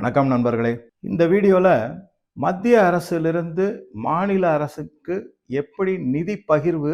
வணக்கம் நண்பர்களே. இந்த வீடியோல மத்திய அரசிலிருந்து மாநில அரசுக்கு எப்படி நிதி பகிர்வு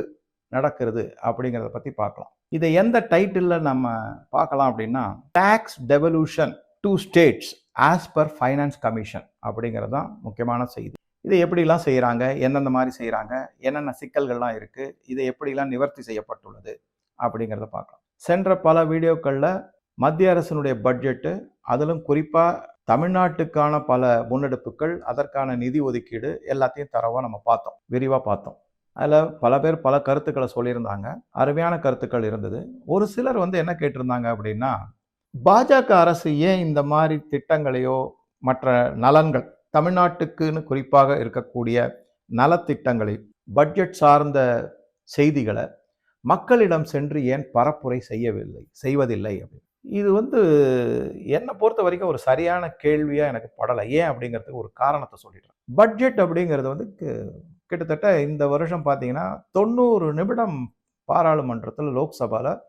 நடக்கிறது அப்படிங்கிறத பத்தி பார்க்கலாம். இதை எந்த டைட்டில்ல நம்ம பார்க்கலாம் அப்படின்னா, tax devolution to states as per finance commission அப்படிங்கிறது தான் முக்கியமான செய்தி. இதை எப்படிலாம் செய்கிறாங்க, எந்தெந்த மாதிரி செய்கிறாங்க, என்னென்ன சிக்கல்கள்லாம் இருக்குது, இதை எப்படிலாம் நிவர்த்தி செய்யப்பட்டுள்ளது அப்படிங்கிறத பார்க்கலாம். சென்ற பல வீடியோக்களில் மத்திய அரசினுடைய பட்ஜெட்டு, அதிலும் குறிப்பாக தமிழ்நாட்டுக்கான பல முன்னெடுப்புகள், அதற்கான நிதி ஒதுக்கீடு எல்லாத்தையும் தரவாக நம்ம பார்த்தோம், விரிவாக பார்த்தோம். அதில் பல பேர் பல கருத்துக்களை சொல்லியிருந்தாங்க, அருமையான கருத்துக்கள் இருந்தது. ஒரு சிலர் என்ன கேட்டிருந்தாங்க அப்படின்னா, பாஜக அரசு ஏன் இந்த மாதிரி திட்டங்களையோ மற்ற நலன்கள், தமிழ்நாட்டுக்குன்னு குறிப்பாக இருக்கக்கூடிய நலத்திட்டங்களை, பட்ஜெட் சார்ந்த செய்திகளை மக்களிடம் சென்று ஏன் பரப்புரை செய்வதில்லை அப்படின்னு. இது என்னை பொறுத்த வரைக்கும் ஒரு சரியான கேள்வியாக எனக்கு படலை. ஏன் அப்படிங்கிறதுக்கு ஒரு காரணத்தை சொல்லிடுறேன். பட்ஜெட் அப்படிங்கிறது கிட்டத்தட்ட இந்த வருஷம் பார்த்தீங்கன்னா 90 நிமிடம் பாராளுமன்றத்தில் லோக்சபாவில்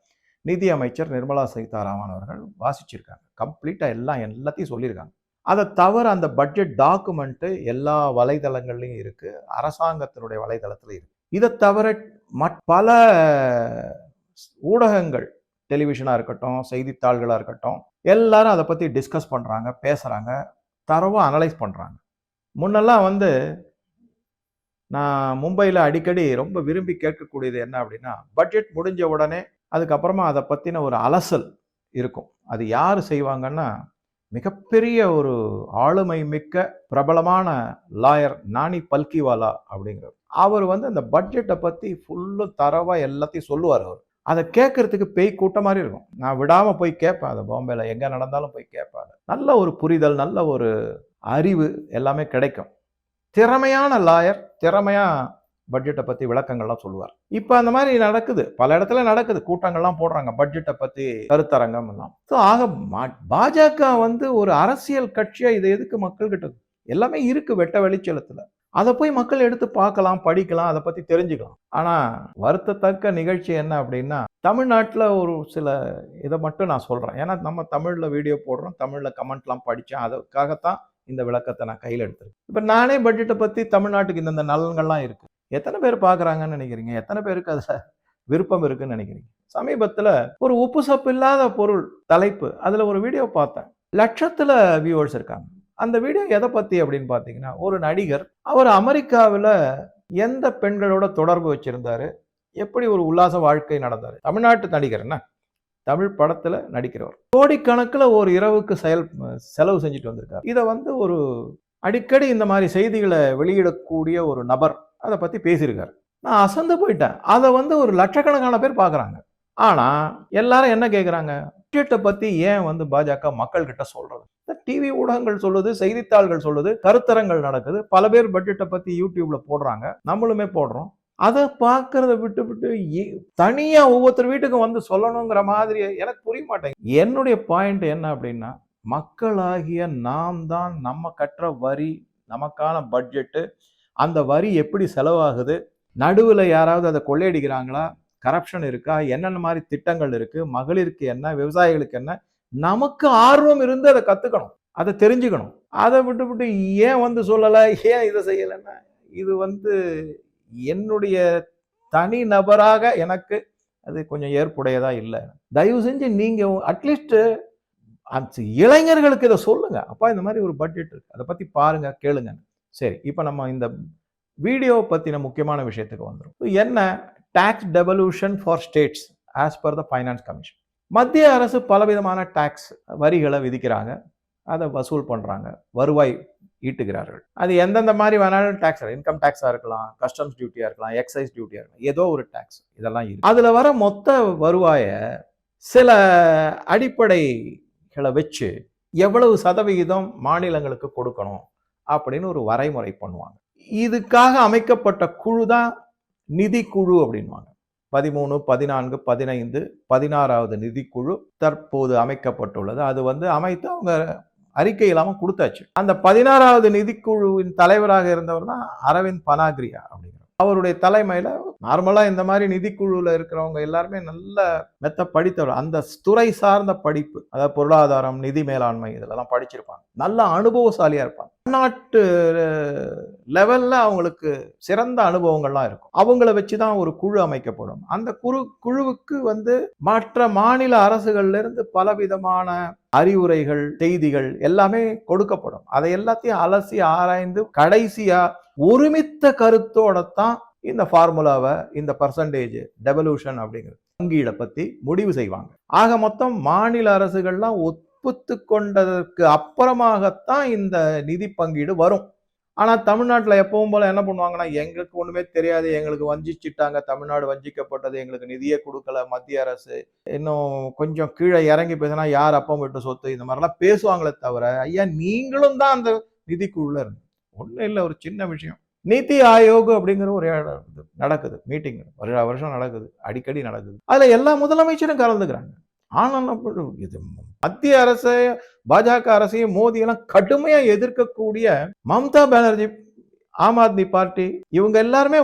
நிதி அமைச்சர் நிர்மலா சீதாராமன் அவர்கள் வாசிச்சிருக்காங்க. கம்ப்ளீட்டாக எல்லாத்தையும் சொல்லியிருக்காங்க. அதை தவிர அந்த பட்ஜெட் டாக்குமெண்ட்டு எல்லா வலைதளங்கள்லையும் இருக்குது, அரசாங்கத்தினுடைய வலைதளத்தில் இருக்குது. இதை தவிர பல ஊடகங்கள், டெலிவிஷனாக இருக்கட்டும், செய்தித்தாள்களாக இருக்கட்டும், எல்லாரும் அதை பற்றி டிஸ்கஸ் பண்ணுறாங்க, பேசுகிறாங்க, தரவாக அனலைஸ் பண்ணுறாங்க. முன்னெல்லாம் நான் மும்பையில் அடிக்கடி ரொம்ப விரும்பி கேட்கக்கூடியது என்ன அப்படின்னா, பட்ஜெட் முடிஞ்ச உடனே அதுக்கப்புறமா அதை பற்றின ஒரு அலசல் இருக்கும். அது யார் செய்வாங்கன்னா, மிகப்பெரிய ஒரு ஆளுமை மிக்க பிரபலமான லாயர் நானி பல்கிவாலா அப்படிங்கிறவர். அவர் அந்த பட்ஜெட்டை பற்றி ஃபுல்லும் தரவாக எல்லாத்தையும் சொல்லுவார். அவர் அதை கேட்கறதுக்கு பேய் கூட்டம் மாதிரி இருக்கும். நான் விடாமல் போய் கேட்பேன். அதை பாம்பேல எங்கே நடந்தாலும் போய் கேட்பேன். நல்ல ஒரு புரிதல், நல்ல ஒரு அறிவு எல்லாமே கிடைக்கும். திறமையான லாயர், திறமையாக பட்ஜெட்டை பற்றி விளக்கங்கள்லாம் சொல்லுவார். இப்போ அந்த மாதிரி நடக்குது, பல இடத்துல நடக்குது, கூட்டங்கள்லாம் போடுறாங்க பட்ஜெட்டை பற்றி கருத்தரங்கம் எல்லாம். ஸோ ஆக பாஜக ஒரு அரசியல் கட்சியாக இதை எதுக்கு மக்கள்கிட்ட எல்லாமே இருக்குது வெட்ட வெளிச்சலத்தில். அதை போய் மக்கள் எடுத்து பார்க்கலாம், படிக்கலாம், அதை பற்றி தெரிஞ்சுக்கலாம். ஆனால் வருத்தத்தக்க நிகழ்ச்சி என்ன அப்படின்னா, தமிழ்நாட்டில் ஒரு சில இதை மட்டும் நான் சொல்கிறேன். ஏன்னா நம்ம தமிழில் வீடியோ போடுறோம், தமிழில் கமெண்ட்லாம் படித்தேன், அதுக்காகத்தான் இந்த விளக்கத்தை நான் கையில் எடுத்துருக்கேன். இப்போ நானே பட்ஜெட்டை பற்றி தமிழ்நாட்டுக்கு இந்த நலன்கள்லாம் இருக்குது, எத்தனை பேர் பார்க்குறாங்கன்னு நினைக்கிறீங்க? எத்தனை பேருக்கு அதில் விருப்பம் இருக்குன்னு நினைக்கிறீங்க? சமீபத்தில் ஒரு உப்பு சப்பு இல்லாத பொருள் தலைப்பு, அதில் ஒரு வீடியோ பார்த்தேன். லட்சத்தில் வியூவர்ஸ் இருக்காங்க. அந்த வீடியோ எதை பற்றி அப்படின்னு பார்த்தீங்கன்னா, ஒரு நடிகர், அவர் அமெரிக்காவில் எந்த பெண்களோட தொடர்பு வச்சிருந்தாரு, எப்படி ஒரு உல்லாச வாழ்க்கை நடந்தார். தமிழ்நாட்டு நடிகர், என்ன தமிழ் படத்தில் நடிக்கிறவர், கோடிக்கணக்கில் ஒரு இரவுக்கு செலவு செஞ்சுட்டு வந்திருக்கார். இதை ஒரு அடிக்கடி இந்த மாதிரி செய்திகளை வெளியிடக்கூடிய ஒரு நபர் அதை பற்றி பேசியிருக்காரு. நான் அசந்து போயிட்டேன். அதை ஒரு லட்சக்கணக்கான பேர் பார்க்குறாங்க. ஆனால் எல்லாரும் என்ன கேட்குறாங்க, பட்ஜெட்டை பற்றி ஏன் பாஜக மக்கள்கிட்ட சொல்கிறது? டிவி ஊடகங்கள் சொல்லுது, செய்தித்தாள்கள் சொல்லுது, கருத்தரங்கள் நடக்குது, பல பேர் பட்ஜெட்டை பற்றி யூடியூப்ல போடுறாங்க, நம்மளுமே போடுறோம். அதை பார்க்கறத விட்டு தனியா ஒவ்வொருத்தர் வீட்டுக்கும் சொல்லணுங்கிற மாதிரி எனக்கு புரிய மாட்டேங்குது. என்னுடைய பாயிண்ட் என்ன அப்படின்னா, மக்களாகிய நாம் தான் நம்ம கட்டுற வரி, நமக்கான பட்ஜெட்டு, அந்த வரி எப்படி செலவாகுது, நடுவில் யாராவது அதை கொள்ளையடிக்கிறாங்களா, கரப்ஷன் இருக்கா, என்னென்ன மாதிரி திட்டங்கள் இருக்கு, மகளிருக்கு என்ன, விவசாயிகளுக்கு என்ன, நமக்கு ஆர்வம் இருந்து அதை கத்துக்கணும், அதை தெரிஞ்சுக்கணும். அதை விட்டு ஏன் சொல்லலை, ஏன் இதை செய்யலைன்னா, இது என்னுடைய தனி நபராக எனக்கு அது கொஞ்சம் ஏற்புடையதா இல்லை. தயவு செஞ்சு நீங்க அட்லீஸ்ட் அந்த இளைஞர்களுக்கு இதை சொல்லுங்க, அப்பா இந்த மாதிரி ஒரு பட்ஜெட் இருக்கு, அதை பத்தி பாருங்க, கேளுங்க. சரி, இப்போ நம்ம இந்த வீடியோ பத்தின முக்கியமான விஷயத்துக்கு வந்துடும். என்ன tax devolution for states as per the finance commission. மத்திய அரசு பலவிதமான டாக்ஸ் வரிகளை விதிக்கிறாங்க, அதை வசூல் பண்ணுறாங்க, வருவாய் ஈட்டுகிறார்கள். அது எந்தெந்த மாதிரி வேணாலும் டாக்ஸ், இன்கம் டாக்ஸாக இருக்கலாம், கஸ்டம்ஸ் டியூட்டியாக இருக்கலாம், எக்ஸைஸ் டியூட்டியாக இருக்கலாம், ஏதோ ஒரு டாக்ஸ் இதெல்லாம் இருக்கு. அதில் வர மொத்த வருவாயை சில அடிப்படைகளை வச்சு எவ்வளவு சதவிகிதம் மாநிலங்களுக்கு கொடுக்கணும் அப்படின்னு ஒரு வரைமுறை பண்ணுவாங்க. இதுக்காக அமைக்கப்பட்ட குழு தான் நிதி குழு அப்படின்வாங்க. 13, 14, 15, 16வது நிதிக்குழு தற்போது அமைக்கப்பட்டுள்ளது. அது அமைத்து அவங்க அறிக்கை இல்லாமல் கொடுத்தாச்சு. அந்த 16வது நிதிக்குழுவின் தலைவராக இருந்தவர் தான் அரவிந்த் பனாகிரியா அப்படிங்கிற. அவருடைய தலைமையில நார்மலா இந்த மாதிரி நிதிக்குழுல இருக்கிறவங்க எல்லாருமே நல்ல மெத்த படித்தவர், அந்த துறை சார்ந்த படிப்பு, அதாவது பொருளாதாரம், நிதி மேலாண்மை இதெல்லாம் படிச்சிருப்பாங்க, நல்ல அனுபவசாலியா இருப்பாங்க. நாட்டு லெவல்ல அவங்களுக்கு சிறந்த அனுபவங்கள்லாம் இருக்கும். அவங்கள வச்சுதான் ஒரு குழு அமைக்கப்படும். அந்த குழுவுக்கு மற்ற மாநில அரசுகள்ல இருந்து பலவிதமான அறிவுரைகள், செய்திகள் எல்லாமே கொடுக்கப்படும். அதை எல்லாத்தையும் அலசி ஆராய்ந்து கடைசியா ஒருமித்த கருத்தோட தான் இந்த ஃபார்முலாவை, இந்த பர்சன்டேஜ் டெவல்யூஷன் அப்படிங்கிற பங்கீடை பத்தி முடிவு செய்வாங்க. ஆக மொத்தம் மாநில அரசுகள்லாம் ஒப்புத்து கொண்டதற்கு அப்புறமாகத்தான் இந்த நிதி பங்கீடு வரும். ஆனா தமிழ்நாட்டில் எப்பவும் போல என்ன பண்ணுவாங்கன்னா, எங்களுக்கு ஒண்ணுமே தெரியாது, எங்களுக்கு வஞ்சிச்சிட்டாங்க, தமிழ்நாடு வஞ்சிக்கப்பட்டது, எங்களுக்கு நிதியே கொடுக்கல மத்திய அரசு, இன்னும் கொஞ்சம் கீழே இறங்கி பேசினா யார் அப்பம் விட்டு சொத்து, இந்த மாதிரிலாம் பேசுவாங்களே தவிர, ஐயா நீங்களும் தான் அந்த நிதிக்குள்ள இருந்து ஒன்றும் இல்லை. ஒரு சின்ன விஷயம், நீத்தி ஆயோக் அப்படிங்கிற ஒரு நடக்குது மீட்டிங், வருஷம் நடக்குது, அடிக்கடி நடக்குது. அதுல எல்லா முதலமைச்சரும் கலந்துக்கிறாங்க. ஆனாலும் இது மத்திய அரசு, பாஜக அரசையும் மோடி எல்லாம் கடுமையா எதிர்க்கக்கூடிய மம்தா பானர்ஜி, ஆம் ஆத்மி பார்ட்டி, இவங்க எல்லாருமே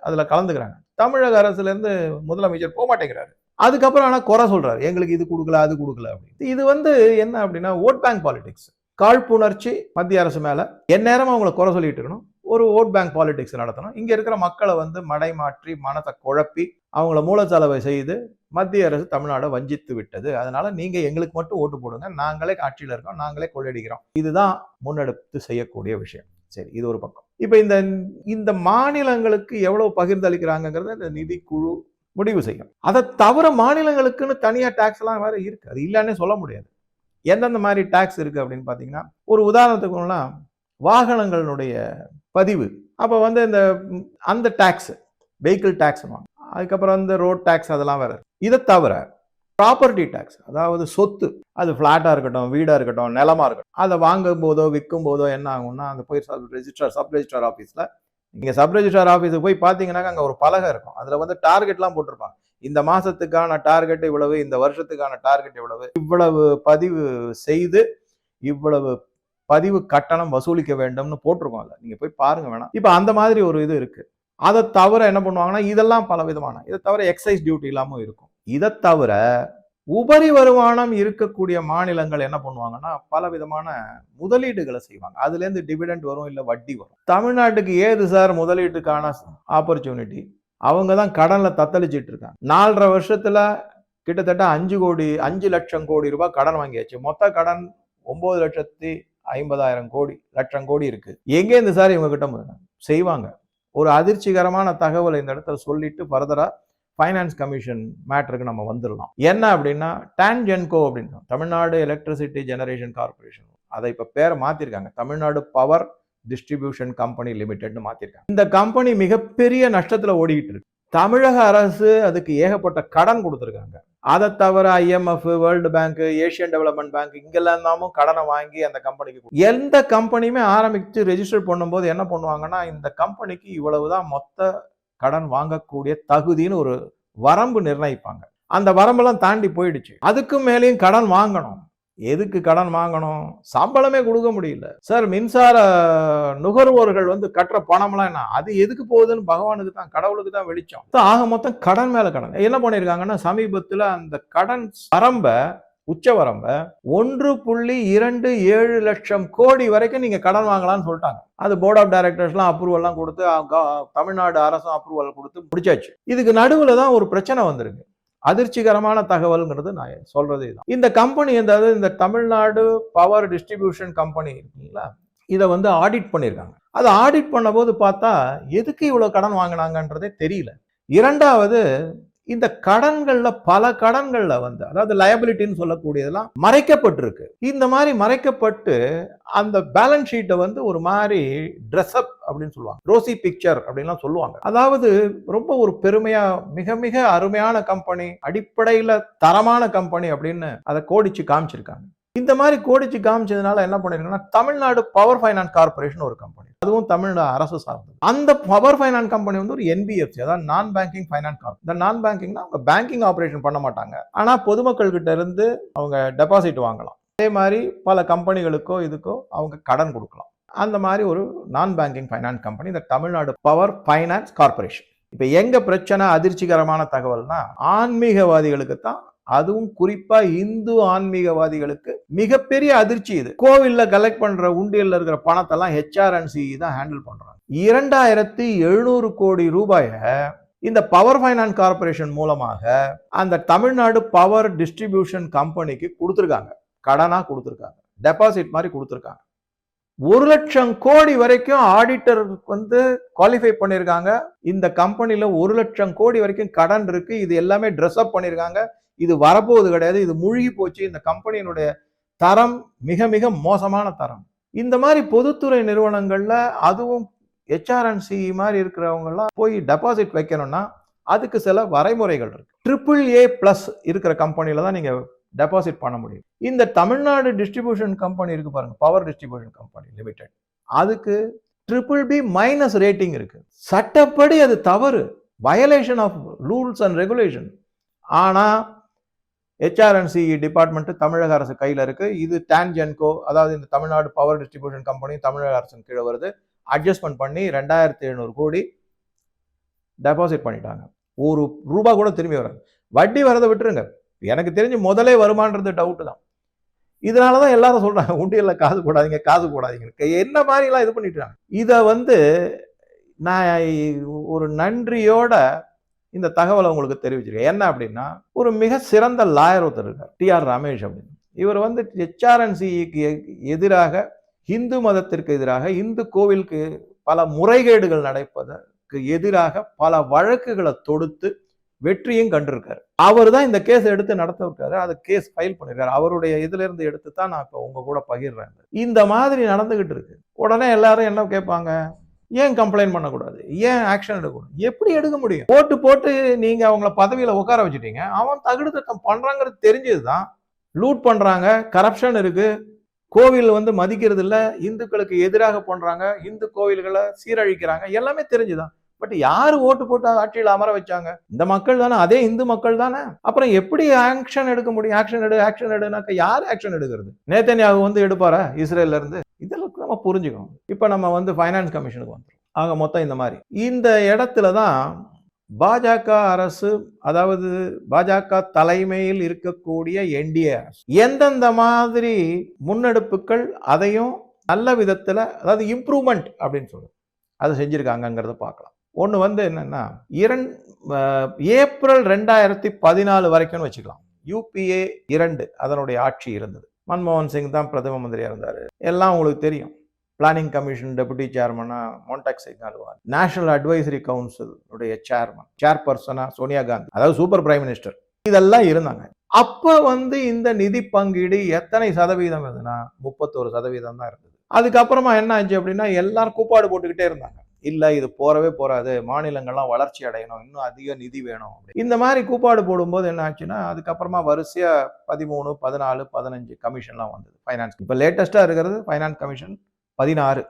அதுல கலந்துக்கிறாங்க. தமிழக அரசுல இருந்து முதலமைச்சர் போக மாட்டேங்கிறாரு. அதுக்கப்புறம் ஆனா குறை சொல்றாரு, எங்களுக்கு இது கொடுக்கல அது கொடுக்கல அப்படின்னு. இது என்ன அப்படின்னா ஓட் பேங்க் பாலிடிக்ஸ், காழ்ப்புணர்ச்சி மத்திய அரசு மேல. எந்நேரமும் அவங்களை குறை சொல்லிட்டு இருக்கணும், ஒரு ஓட் பேங்க் பாலிடிக்ஸ் நடத்தணும். இங்க இருக்கிற மக்களை மடை மாற்றி மனத்தை குழப்பி அவங்கள மூலச்சலவை செய்து மத்திய அரசு தமிழ்நாடை வஞ்சித்து விட்டது, அதனால நீங்க எங்களுக்கு மட்டும் ஓட்டு போடுங்க, நாங்களே ஆட்சியில் இருக்கோம், நாங்களே கொள்ளையடிக்கிறோம். இதுதான் முன்னெடுத்து செய்யக்கூடிய விஷயம். சரி, இது ஒரு பக்கம். இப்ப இந்த மாநிலங்களுக்கு எவ்வளவு பகிர்ந்தளிக்கிறாங்கிறத இந்த நிதிக்குழு முடிவு செய்யும். அதை தவிர மாநிலங்களுக்குன்னு தனியா டாக்ஸ் எல்லாம் வேற இருக்கு, அது இல்லைன்னே சொல்ல முடியாது. எந்தெந்த மாதிரி டாக்ஸ் இருக்கு அப்படின்னு பாத்தீங்கன்னா, ஒரு உதாரணத்துக்குன்னா வாகனங்களுடைய பதிவு, அப்ப இந்த அந்த டாக்ஸ், வெஹிக்கிள் டாக்ஸ், அதுக்கப்புறம் ரோட் டாக்ஸ், அதெல்லாம் வேற. இதை தவிர ப்ராப்பர்ட்டி டாக்ஸ், அதாவது சொத்து, அது பிளாட்டா இருக்கட்டும், வீடா இருக்கட்டும், நிலமா இருக்கட்டும், அதை வாங்கும் போதோ விற்கும் போதோ என்ன ஆகும்னா, அந்த போய் சப் ரெஜிஸ்ட்ரார் ஆஃபீஸ்ல, நீங்க சப் ரெஜிஸ்ட்ரார் ஆஃபீஸுக்கு போய் பார்த்தீங்கன்னாக்க அங்கே ஒரு பலகை இருக்கும், அதுல டார்கெட்லாம் போட்டிருப்பாங்க. இந்த மாசத்துக்கான டார்கெட் இவ்வளவு, இந்த வருஷத்துக்கான டார்கெட் இவ்வளவு, இவ்வளவு பதிவு செய்து இவ்வளவு பதிவு கட்டணம் வசூலிக்க வேண்டும்னு போட்டிருக்கோம். அதில் நீங்க போய் பாருங்க வேணாம். இப்போ அந்த மாதிரி ஒரு இது இருக்கு. அதை தவிர என்ன பண்ணுவாங்கன்னா, இதெல்லாம் பல விதமான, இதை தவிர எக்ஸைஸ் டியூட்டி இல்லாமல் இருக்கும். இதை தவிர உபரி வருமானம் இருக்கக்கூடிய மாநிலங்கள் என்ன பண்ணுவாங்கன்னா, பல விதமான முதலீடுகளை செய்வாங்க. அதுல இருந்து டிவிடெண்ட் வரும், இல்ல வட்டி வரும். தமிழ்நாட்டுக்கு ஏது சார் முதலீட்டுக்கான ஆப்பர்ச்சுனிட்டி? அவங்க தான் கடன்ல தத்தளிச்சிட்டு இருக்காங்க. 4.5 வருஷத்துல கிட்டத்தட்ட 5 லட்சம் கோடி ரூபாய் கடன் வாங்கியாச்சு. மொத்த கடன் 9,50,000 லட்சம் கோடி இருக்கு. எங்கேருந்து சார் இவங்க கிட்ட செய்வாங்க? ஒரு அதிர்ச்சிகரமான தகவலை இந்த இடத்துல சொல்லிட்டு ஃபர்தரா ஃபைனான்ஸ் கமிஷன் மேட்டருக்கு நம்ம வந்துடலாம். என்ன அப்படின்னா, டான்ஜென்கோ அப்படின்னு, தமிழ்நாடு எலக்ட்ரிசிட்டி ஜெனரேஷன் கார்பரேஷன், அதை இப்ப பேரை மாத்திருக்காங்க, தமிழ்நாடு பவர் டிஸ்ட்ரிபியூஷன் கம்பெனி லிமிடெட்னு மாத்திருக்காங்க. இந்த கம்பெனி மிகப்பெரிய நஷ்டத்துல ஓடிக்கிட்டு இருக்கு. தமிழக அரசு அதுக்கு ஏகப்பட்ட கடன் கொடுத்துருக்காங்க. அதை தவிர IMF, world bank, Asian development bank, இங்கெல்லாம் கடனை வாங்கி அந்த கம்பெனிக்கு, எந்த கம்பெனியுமே ஆரம்பிச்சு ரெஜிஸ்டர் பண்ணும்போது என்ன பண்ணுவாங்கன்னா, இந்த கம்பெனிக்கு இவ்வளவுதான் மொத்த கடன் வாங்கக்கூடிய தகுதின்னு ஒரு வரம்பு நிர்ணயிப்பாங்க. அந்த வரம்பெல்லாம் தாண்டி போயிடுச்சு. அதுக்கு மேலேயும் கடன் வாங்கணும். எதுக்கு கடன் வாங்கணும்? சம்பளமே கொடுக்க முடியல சார். மின்சார நுகர்வோர்கள் கட்டுற பணம்லாம் என்ன, அது எதுக்கு போகுதுன்னு பகவானுக்கு தான், கடவுளுக்கு தான் வெளிச்சம். ஆக மொத்தம் கடன் மேல கடன். என்ன பண்ணிருக்காங்கன்னா, சமீபத்துல அந்த கடன் வரம்ப, உச்ச வரம்ப 1.27 லட்சம் கோடி வரைக்கும் நீங்க கடன் வாங்கலாம்னு சொல்லிட்டாங்க. அது போர்ட் ஆஃப் டைரக்டர்ஸ்லாம் அப்ரூவல்லாம் கொடுத்து, தமிழ்நாடு அரசும் அப்ரூவல் கொடுத்து முடிச்சாச்சு. இதுக்கு நடுவுல தான் ஒரு பிரச்சனை வந்திருக்கு. அதிர்ச்சிகரமான தகவல்ங்கிறது நான் சொல்றதே தான். இந்த கம்பெனி, இந்த தமிழ்நாடு பவர் டிஸ்ட்ரிபியூஷன் கம்பெனி இருக்குங்களா, இதை ஆடிட் பண்ணியிருக்காங்க. அதை ஆடிட் பண்ண போது பார்த்தா எதுக்கு இவ்வளவு கடன் வாங்கினாங்கன்றதே தெரியல. இரண்டாவது, இந்த கடன்கள்ல பல கடன்கள்ல அதாவது லயபிலிட்டின்னு சொல்லக்கூடியதெல்லாம் மறைக்கப்பட்டிருக்கு. இந்த மாதிரி மறைக்கப்பட்டு அந்த பேலன்ஸ் ஷீட்டை ஒரு மாதிரி ட்ரெஸ் அப் அப்படின்னு சொல்லுவாங்க, ரோசி பிக்சர் அப்படின்லாம் சொல்லுவாங்க. அதாவது ரொம்ப ஒரு பெருமையா, மிக மிக அருமையான கம்பெனி, அடிப்படையில தரமான கம்பெனி அப்படின்னு அதை கோடிச்சு காமிச்சிருக்காங்க. இந்த மாதிரி கோடிச்சு காமிச்சதுனால என்ன பண்ணிருக்காங்கன்னா, தமிழ்நாடு பவர் ஃபைனான்ஸ் கார்பரேஷன் ஒரு கம்பெனி, அதுவும் தமிழ்நாடு அரசு சார்ந்தது. அந்த பவர் ஃபைனான்ஸ் கம்பெனி ஒரு NBFC, அதாவது நான் பேங்கிங் ஃபைனான்ஸ் கார்பரேஷன். இந்த நான் பேங்கிங்னா அவங்க பேங்கிங் ஆபரேஷன் பண்ண மாட்டாங்க, ஆனா பொதுமக்கள் கிட்ட இருந்து அவங்க டெபாசிட் வாங்கலாம். அதே மாதிரி பல கம்பெனிகளுக்கோ இதுக்கோ அவங்க கடன் கொடுக்கலாம். அந்த மாதிரி ஒரு நான் பேங்கிங் ஃபைனான்ஸ் கம்பெனி இந்த தமிழ்நாடு பவர் ஃபைனான்ஸ் கார்பரேஷன். இப்ப எங்க பிரச்சனை, அதிர்ச்சிகரமான தகவல்னா, ஆன்மீகவாதிகளுக்கு தான், அதுவும் குறிப்பா இந்து ஆன்மீகவாதிகளுக்கு மிகப்பெரிய அதிர்ச்சி இது. கோவில்ல கலெக்ட் பண்ற உண்டியல்ல இருக்கிற பணத்தெல்லாம் HRNC தான் ஹேண்டில் பண்றாங்க. 2700 கோடி ரூபாய இந்த பவர் ஃபைனான்ஸ் கார்பரேஷன் மூலமாக அந்த தமிழ்நாடு பவர் டிஸ்ட்ரிபியூஷன் கம்பெனிக்கு கொடுத்திருக்காங்க. கடனா கொடுத்திருக்காங்க, டெபாசிட் மாதிரி கொடுத்திருக்காங்க. 1 லட்சம் கோடி வரைக்கும் ஆடிட்டர் வந்து குவாலிஃபை பண்ணிருக்காங்க. இந்த கம்பெனில 1 லட்சம் கோடி வரைக்கும் கடன் இருக்கு. இது எல்லாமே ட்ரெஸ் அப் பண்ணிருக்காங்க. இது வரப்போவது கிடையாது, இது மூழ்கி போச்சு. இந்த கம்பெனியினுடைய தரம் மிக மிக மோசமான தரம். இந்த மாதிரி பொதுத்துறை நிறுவனங்கள்ல, அதுவும் HRNC மாதிரி இருக்கிறவங்க எல்லாம் போய் டெபாசிட் வைக்கணும்னா அதுக்கு சில வரைமுறைகள் இருக்கு. AAA+ இருக்கிற கம்பெனில தான் நீங்க டெபாசிட் பண்ண முடியும். இந்த தமிழ்நாடு டிஸ்ட்ரிபியூஷன் கம்பெனி இருக்கு பாருங்க, பவர் டிஸ்ட்ரிபியூஷன் கம்பெனி லிமிடெட், அதுக்கு BBB- ரேட்டிங் இருக்கு. சட்டப்படி அது தவறு, violation of rules and regulation. ஆனா HRNC டிபார்ட்மெண்ட் தமிழக அரசு கையில இருக்கு. இது டான்ஜென்கோ, அதாவது இந்த தமிழ்நாடு பவர் டிஸ்ட்ரிபியூஷன் கம்பெனி தமிழக அரசின் கீழே வருது. அட்ஜஸ்ட்மெண்ட் பண்ணி 2700 கோடி டெபாசிட் பண்ணிட்டாங்க. ₹1 கூட திரும்பி வராது. வட்டி வரதை விட்டுருங்க, எனக்கு தெரிஞ்சு முதலே வருமானது டவுட் தான். இதனாலதான் எல்லாரும் சொல்றாங்க உண்டியல்ல காசு போடாதீங்க, காசு போடாதீங்க. என்ன மாதிரி எல்லாம் இது பண்ணிட்டாங்க. இத வந்து நான் ஒரு நன்றியோட இந்த தகவலை உங்களுக்கு தெரிவிச்சிருக்கேன். என்ன அப்படின்னா, ஒரு மிக சிறந்த லாயர் ஒருத்தர் இருக்கார், TR ரமேஷ் அப்படின்னு. இவர் வந்து HRNCக்கு எதிராக, இந்து மதத்திற்கு எதிராக, இந்து கோவிலுக்கு பல முறைகேடுகள் நடப்பதற்கு எதிராக பல வழக்குகளை தொடுத்து வெற்றியும் கண்டிருக்காரு. அவர் தான் இந்த கேஸ் எடுத்து நடத்திருக்காரு. அது கேஸ் ஃபைல் பண்ணிருக்காரு. அவருடைய இதுல இருந்து எடுத்து தான் நான் இப்போ உங்க கூட பகிர்றேன். இந்த மாதிரி நடந்துகிட்டு இருக்கு. உடனே எல்லாரும் என்ன கேட்பாங்க, ஏன் கம்ப்ளைண்ட் பண்ணக்கூடாது, ஏன் ஆக்ஷன் எடுக்கணும்? எப்படி எடுக்க முடியும்? போட்டு போட்டு நீங்க அவங்கள பதவியில உட்கார வச்சுட்டீங்க. அவன் தகுடு தட்டம் பண்றாங்கிறது தெரிஞ்சதுதான். லூட் பண்றாங்க, கரப்ஷன் இருக்கு, கோவில் வந்து மதிக்கிறது இல்ல, இந்துக்களுக்கு எதிராக பண்றாங்க, இந்து கோவில்களை சீரழிக்கிறாங்க, எல்லாமே தெரிஞ்சுதான். பட் யாரு ஓட்டு போட்டு ஆட்சியில் அமர வச்சாங்க? இந்த மக்கள் தானே, அதே இந்து மக்கள் தானே. அப்புறம் எப்படி ஆக்ஷன் எடுக்க முடியும்? ஆக்ஷன் எடுனாக்க யாரு ஆக்ஷன் எடுக்கிறது? நேதன்யாகு வந்து எடுப்பாரா இஸ்ரேல்ல இருந்து? இதெல்லாம் நம்ம புரிஞ்சுக்கணும். இப்ப நம்ம வந்து ஃபைனான்ஸ் கமிஷனுக்கு வந்துடும். ஆக மொத்தம் இந்த மாதிரி இந்த இடத்துலதான் பாஜக அரசு, அதாவது பாஜக தலைமையில் இருக்கக்கூடிய NDA அரசு எந்தெந்த மாதிரி முன்னெடுப்புகள், அதையும் நல்ல விதத்துல, அதாவது இம்ப்ரூவ்மெண்ட் அப்படின்னு சொல்லுவோம், அதை செஞ்சிருக்காங்கிறத பார்க்கலாம். ஒன்று வந்து என்னன்னா, ஏப்ரல் 2014 வரைக்கும் வச்சுக்கலாம். UPA 2 அதனுடைய ஆட்சி இருந்தது. மன்மோகன் சிங் தான் பிரதம மந்திரியா இருந்தாரு. எல்லாம் உங்களுக்கு தெரியும். பிளானிங் கமிஷன் டெபுட்டி சேர்மனா Montek Singh Ahluwalia, national advisory council உடைய சேர்பர்சனா சோனியா காந்தி, அதாவது சூப்பர் பிரைம் மினிஸ்டர், இதெல்லாம் இருந்தாங்க. அப்ப வந்து இந்த நிதி பங்கீடு எத்தனை சதவீதம் இருந்ததுன்னா 31% தான் இருந்தது. அதுக்கப்புறமா என்ன ஆச்சு அப்படின்னா, எல்லாரும் கூப்பாடு போட்டுக்கிட்டே இருந்தாங்க. இல்ல இது போறவே போறாது, மாநிலங்கள்லாம் வளர்ச்சி அடையணும், இன்னும் அதிக நிதி வேணும். இந்த மாதிரி கூப்பாடு போடும்போது என்ன ஆச்சுன்னா, அதுக்கப்புறமா வரிசையா 13, 14, 15 கமிஷன்லாம் வந்தது ஃபைனான்ஸ். இப்ப லேட்டஸ்டா இருக்கிறது ஃபைனான்ஸ் கமிஷன் 16.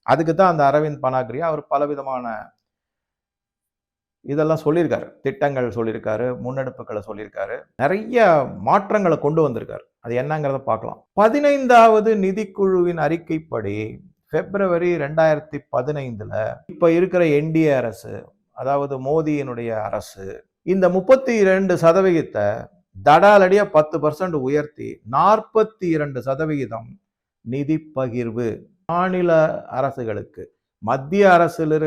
அதுக்கு தான் அந்த அரவிந்த் பனாக்ரியா அவர் பலவிதமான இதெல்லாம் சொல்லியிருக்காரு, திட்டங்கள் சொல்லியிருக்காரு, முன்னெடுப்புகளை சொல்லியிருக்காரு, நிறைய மாற்றங்களை கொண்டு வந்திருக்காரு. அது என்னங்கிறத பார்க்கலாம். 15வது நிதிக்குழுவின் அறிக்கைப்படி பிப்ரவரி 2015 இப்ப இருக்கிற NDA அரசு, அதாவது மோடியினுடைய அரசு, இந்த 32% தடாலடியா 10% உயர்த்தி 42% நிதி பகிர்வு மாநில அரசுகளுக்கு, மத்திய அரசில்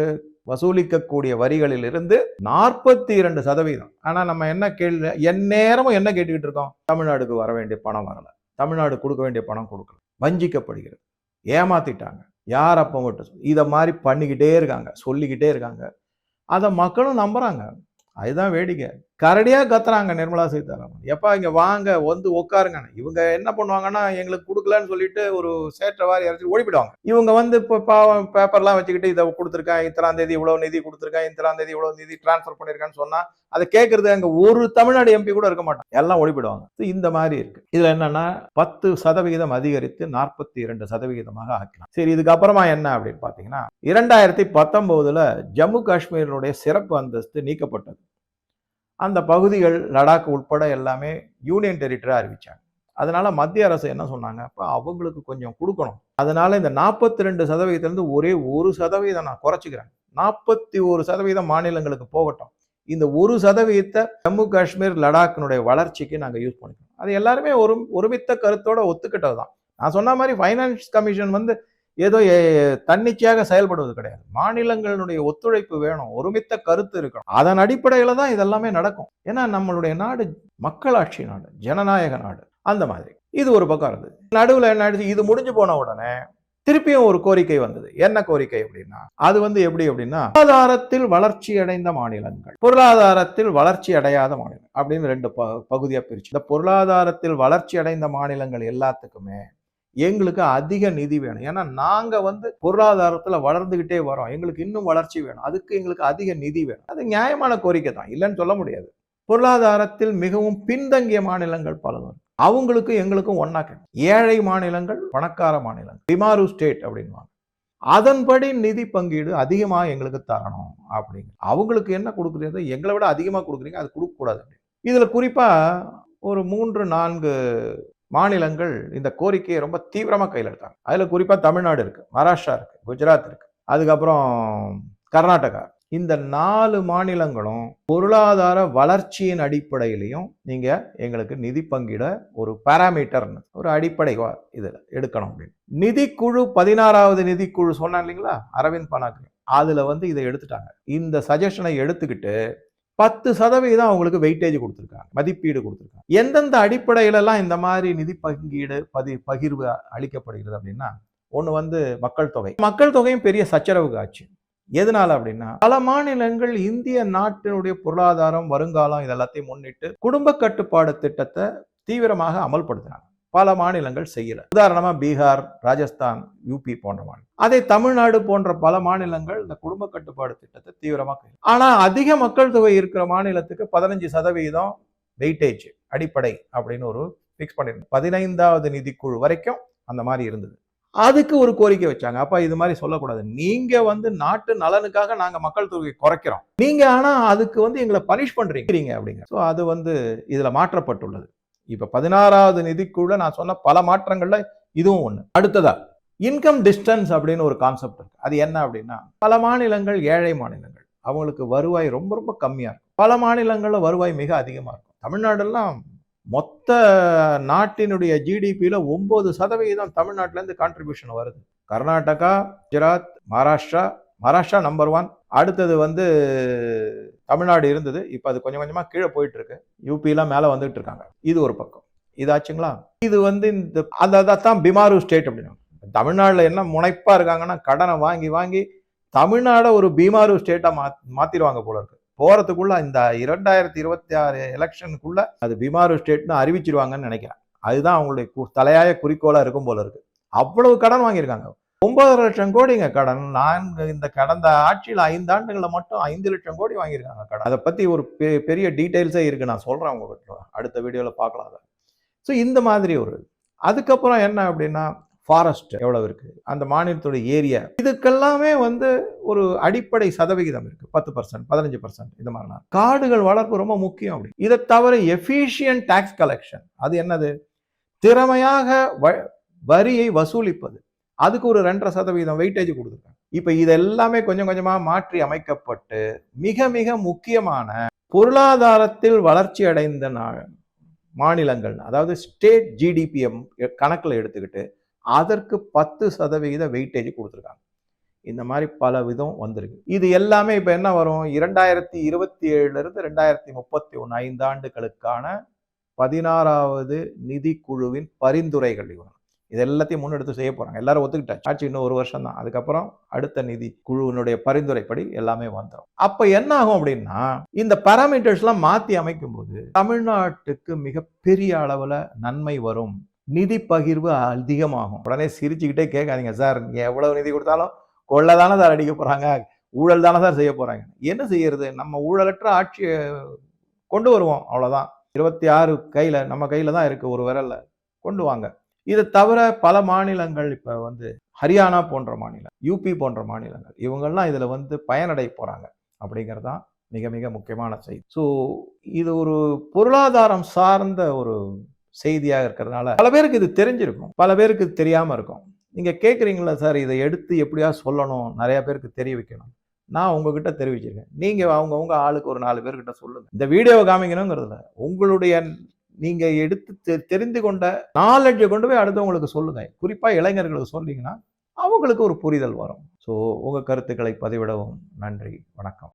வசூலிக்கக்கூடிய வரிகளில் இருந்து 42%. ஆனா நம்ம என்ன கேள்வி, எந்நேரமும் என்ன கேட்டுக்கிட்டு இருக்கோம்? தமிழ்நாடுக்கு வர வேண்டிய பணம் வரல, தமிழ்நாடு கொடுக்க வேண்டிய பணம் கொடுக்கல, வஞ்சிக்கப்படுகிறது, ஏமாத்திட்டாங்க. யார் அப்ப மட்டும் இதை மாதிரி பண்ணிக்கிட்டே இருக்காங்க, சொல்லிக்கிட்டே இருக்காங்க. அதை மக்களும் நம்புறாங்க. அதுதான் வேடிக்கை. கரடியா கத்துறாங்க நிர்மலா சீதாராமன். எப்பா இங்க வாங்க, வந்து உட்காருங்க. இவங்க என்ன பண்ணுவாங்கன்னா, எங்களுக்கு கொடுக்கலன்னு சொல்லிட்டு ஒரு சேற்றவாரி அரைச்சி ஓடிவிடுவாங்க. இவங்க வந்து இப்போ பேப்பர்லாம் வச்சுக்கிட்டு இதை கொடுத்துருக்கேன், இத்தனாம் தேதி இவ்வளவு நிதி கொடுத்துருக்கேன், இத்தனாம் தேதி இவ்வளவு நிதி டிரான்ஸ்பர் பண்ணிருக்கேன்னு சொன்னா அதை கேட்கறது அங்க ஒரு தமிழ்நாடு MP கூட இருக்க மாட்டாங்க, எல்லாம் ஓடிவிடுவாங்க. இந்த மாதிரி இருக்கு. இதுல என்னன்னா 10% அதிகரித்து 42% ஆக்கலாம். சரி, இதுக்கப்புறமா என்ன அப்படின்னு பாத்தீங்கன்னா, 2019 ஜம்மு காஷ்மீருடைய சிறப்பு அந்தஸ்து நீக்கப்பட்டது. அந்த பகுதிகள் லடாக் உட்பட எல்லாமே யூனியன் டெரிட்டரி அறிவிச்சாங்க. அதனால மத்திய அரசு என்ன சொன்னாங்க, அப்ப அவங்களுக்கு கொஞ்சம் குடுக்கணும். அதனால இந்த 42% ஒரே 1% நான் குறைச்சுக்கிறேன். 41% மாநிலங்களுக்கு போகட்டும். இந்த 1% ஜம்மு காஷ்மீர், லடாக்கினுடைய வளர்ச்சிக்கு நாங்க யூஸ் பண்ணிக்கிறோம். அது எல்லாருமே ஒருமித்த கருத்தோட ஒத்துக்கிட்டது தான். நான் சொன்ன மாரி ஃபைனான்ஸ் கமிஷன் வந்து ஏதோ தன்னிச்சையாக செயல்படுவது கிடையாது. மாநிலங்களுடைய ஒத்துழைப்பு வேணும். ஒருமித்த கருத்து இருக்கணும். அதன் அடிப்படையில தான் இதெல்லாமே நடக்கும். ஏன்னா நம்மளுடைய நாடு மக்களாட்சி நாடு, ஜனநாயக நாடு. அந்த மாதிரி. இது ஒரு பக்கம் இருந்தது. நடுவுல என்ன ஆயிடுச்சு, இது முடிஞ்சு போன உடனே திருப்பியும் ஒரு கோரிக்கை வந்தது. என்ன கோரிக்கை அப்படின்னா, அது வந்து எப்படி அப்படின்னா, பொருளாதாரத்தில் வளர்ச்சி அடைந்த மாநிலங்கள், பொருளாதாரத்தில் வளர்ச்சி அடையாத மாநிலம் அப்படின்னு 2 பகுதியா பிரிச்சு. இந்த பொருளாதாரத்தில் வளர்ச்சி அடைந்த மாநிலங்கள் எல்லாத்துக்குமே எங்களுக்கு அதிக நிதி வேணும். ஏன்னா நாங்க வந்து பொருளாதாரத்துல வளர்ந்துகிட்டே வரோம். எங்களுக்கு இன்னும் வளர்ச்சி வேணும். அதுக்கு எங்களுக்கு அதிக நிதி வேணும். அது நியாயமான கோரிக்கை தான். இல்லைன்னு சொல்ல முடியாது. பொருளாதாரத்தில் மிகவும் பின்தங்கிய மாநிலங்கள் பலதும் அவங்களுக்கும் எங்களுக்கும் ஒன்னா கிடைக்கும். ஏழை மாநிலங்கள், பணக்கார மாநிலங்கள், பிமாரு ஸ்டேட் அப்படின்வாங்க. அதன்படி நிதி பங்கீடு அதிகமா எங்களுக்கு தரணும் அப்படிங்க. அவங்களுக்கு என்ன கொடுக்குறது, எங்களை விட அதிகமா கொடுக்குறீங்க, அது கொடுக்க கூடாது. இதுல குறிப்பா ஒரு 3, 4 மாநிலங்கள் இந்த கோரிக்கையை ரொம்ப தீவிரமா கையில் எடுத்தாங்க. அதுல குறிப்பா தமிழ்நாடு இருக்கு, மகாராஷ்டிரா இருக்கு, குஜராத் இருக்கு, அதுக்கப்புறம் கர்நாடகா. இந்த 4 மாநிலங்களும் பொருளாதார வளர்ச்சியின் அடிப்படையிலையும் நீங்க எங்களுக்கு நிதி பங்கிட ஒரு பாராமீட்டர், ஒரு அடிப்படை இதுல எடுக்கணும் அப்படின்னு. நிதிக்குழு 16வது நிதிக்குழு சொன்னேன் இல்லைங்களா, அரவிந்த் பனாக், அதுல வந்து இதை எடுத்துட்டாங்க. இந்த சஜஷனை எடுத்துக்கிட்டு 10% அவங்களுக்கு வெயிட்டேஜ் கொடுத்துருக்காங்க, மதிப்பீடு கொடுத்துருக்காங்க. எந்தெந்த அடிப்படையில எல்லாம் இந்த மாதிரி நிதி பங்கீடு பகிர்வு அளிக்கப்படுகிறது அப்படின்னா, ஒண்ணு வந்து மக்கள் தொகை. மக்கள் தொகையும் பெரிய சச்சரவுக்கு ஆச்சு. எதனால அப்படின்னா, பல மாநிலங்கள் இந்திய நாட்டினுடைய பொருளாதாரம், வருங்காலம் இதெல்லாத்தையும் முன்னிட்டு குடும்ப கட்டுப்பாடு திட்டத்தை தீவிரமாக அமல்படுத்தினாங்க. பல மாநிலங்கள் செய்யல. உதாரணமா பீகார், ராஜஸ்தான், யூபி போன்ற மாநிலம். அதே தமிழ்நாடு போன்ற பல மாநிலங்கள் இந்த குடும்ப கட்டுப்பாடு திட்டத்தை தீவிரமாக. ஆனா அதிக மக்கள் தொகை இருக்கிற மாநிலத்துக்கு 15% வெயிட்டேஜ் அடிப்படை அப்படின்னு ஒரு பிக்ஸ் பண்ணிருந்தது. 15வது நிதிக்குழு வரைக்கும் அந்த மாதிரி இருந்தது. அதுக்கு ஒரு கோரிக்கை வச்சாங்க. அப்ப இது மாதிரி சொல்லக்கூடாது. நீங்க வந்து நாட்டு நலனுக்காக நாங்க மக்கள் தொகையை குறைக்கிறோம். நீங்க ஆனா அதுக்கு வந்து எங்களை பனிஷ் பண்றீங்க அப்படிங்க. சோ அது வந்து இதுல மாற்றப்பட்டுள்ளது. இப்ப 16வது நிதிக்குள்ள நான் சொன்ன பல மாற்றங்கள்ல இதுவும் ஒண்ணு. அடுத்ததா இன்கம் டிஸ்டன்ஸ் அப்படின்னு ஒரு கான்செப்ட் இருக்கு. அது என்ன அப்படின்னா, பல மாநிலங்கள் ஏழை மாநிலங்கள், அவங்களுக்கு வருவாய் ரொம்ப ரொம்ப கம்மியா இருக்கும். பல மாநிலங்கள்ல வருவாய் மிக அதிகமா இருக்கும். தமிழ்நாடெல்லாம் மொத்த நாட்டினுடைய ஜிடிபியில 9% தமிழ்நாட்டில இருந்து கான்ட்ரிபியூஷன் வருது. கர்நாடகா, குஜராத், மகாராஷ்டிரா நம்பர் 1. அடுத்தது வந்து தமிழ்நாடு இருந்தது. இப்ப அது கொஞ்சம் கொஞ்சமா கீழே போயிட்டு இருக்கு. யூபி எல்லாம் மேல வந்துட்டு இருக்காங்க. இது ஒரு பக்கம். இதாச்சுங்களா? இது வந்து இந்த அதான் பிமாரு ஸ்டேட் அப்படின்னு. தமிழ்நாடுல என்ன முனைப்பா இருக்காங்கன்னா, கடனை வாங்கி வாங்கி தமிழ்நாட ஒரு பீமாரு ஸ்டேட்டா மாத்திருவாங்க போல இருக்கு. போறதுக்குள்ள இந்த 2026 எலெக்ஷனுக்குள்ள அது பீமாரு ஸ்டேட்னு அறிவிச்சிருவாங்கன்னு நினைக்கிறேன். அதுதான் அவங்களுடைய தலையாய குறிக்கோளா இருக்கும் போல இருக்கு. அவ்வளவு கடன் வாங்கியிருக்காங்க. 9 லட்சம் கோடிங்க கடன். இந்த கடந்த ஆட்சியில் 5 ஆண்டுகள்ல மட்டும் 5 லட்சம் கோடி வாங்கியிருக்காங்க கடன். அதை பத்தி ஒரு பெரிய டீடைல்ஸே இருக்கு, நான் சொல்றேன் உங்களுக்கு, அடுத்த வீடியோல பார்க்கலாம். ஸோ இந்த மாதிரி ஒரு அதுக்கப்புறம் என்ன அப்படின்னா, ஃபாரஸ்ட் எவ்வளவு இருக்கு, அந்த மாநிலத்துடைய ஏரியா, இதுக்கெல்லாமே வந்து ஒரு அடிப்படை சதவிகிதம் இருக்கு. 10%, 15% இந்த மாதிரிலாம். காடுகள் வளர்ப்பு ரொம்ப முக்கியம். அப்படி இதை தவிர எஃபிஷியன்ட் டாக்ஸ் கலெக்ஷன், அது என்னது, திறமையாக வரியை வசூலிப்பது, அதுக்கு ஒரு 2.5% வெயிட்டேஜ் கொடுத்துருக்காங்க. இப்ப இதெல்லாமே கொஞ்சம் கொஞ்சமா மாற்றி அமைக்கப்பட்டு மிக மிக முக்கியமான பொருளாதாரத்தில் வளர்ச்சி அடைந்த மாநிலங்கள், அதாவது ஸ்டேட் ஜிடிபிஎம் கணக்கில் எடுத்துக்கிட்டு அதற்கு 10% வெயிட்டேஜ் கொடுத்துருக்காங்க. இந்த மாதிரி பல விதம் வந்திருக்கு. இது எல்லாமே இப்ப என்ன வரும், 2027 இருந்து 2031 5 ஆண்டுகளுக்கான 16வது நிதிக்குழுவின் பரிந்துரைகள். இது எல்லாத்தையும் முன்னெடுத்து செய்ய போறாங்க. எல்லாரும் ஒத்துக்கிட்டாச்சு. ஆட்சி இன்னும் 1 வருஷம் தான். அதுக்கப்புறம் அடுத்த நிதி குழுவினுடைய பரிந்துரைப்படி எல்லாமே வந்துடும். அப்ப என்ன ஆகும் அப்படின்னா, இந்த பாராமீட்டர்ஸ் எல்லாம் மாத்தி அமைக்கும் போது தமிழ்நாட்டுக்கு மிகப்பெரிய அளவுல நன்மை வரும். நிதி பகிர்வு அதிகமாகும். உடனே சிரிச்சுக்கிட்டே கேட்காதீங்க, சார் நீங்க எவ்வளவு நிதி கொடுத்தாலும் கொள்ள தானே சார் அடிக்க போறாங்க, ஊழல் தானே சார் செய்ய போறாங்க. என்ன செய்யறது, நம்ம ஊழலற்ற ஆட்சியை கொண்டு வருவோம், அவ்வளவுதான். 26 கையில, நம்ம கையில தான் இருக்கு, ஒரு விரல்ல கொண்டு வாங்க. இதை தவிர பல மாநிலங்கள், இப்ப வந்து ஹரியானா போன்ற மாநிலம், யூபி போன்ற மாநிலங்கள், இவங்கெல்லாம் இதுல வந்து பயனடைய போறாங்க அப்படிங்கிறதான் மிக மிக முக்கியமான செய்தி. ஸோ இது ஒரு பொருளாதாரம் சார்ந்த ஒரு செய்தியாக இருக்கிறதுனால பல பேருக்கு இது தெரிஞ்சிருக்கும், பல பேருக்கு இது தெரியாம இருக்கும். நீங்க கேட்குறீங்களா சார் இதை எடுத்து எப்படியாவது சொல்லணும், நிறைய பேருக்கு தெரிய வைக்கணும். நான் உங்ககிட்ட தெரிவிச்சிருக்கேன். நீங்க அவங்கவங்க ஆளுக்கு ஒரு 4 பேர்கிட்ட சொல்லுங்க. இந்த வீடியோவை காமிக்கணுங்கிறதுல உங்களுடைய நீங்க எடுத்து தெரிந்து கொண்ட நாலெட்ஜை கொண்டு போய் அடுத்தவங்களுக்கு சொல்லுங்க. குறிப்பா இளைஞர்களுக்கு சொன்னீங்கன்னா அவங்களுக்கு ஒரு புரிதல் வரும். ஸோ உங்க கருத்துக்களை பதிவிடவும் நன்றி. வணக்கம்.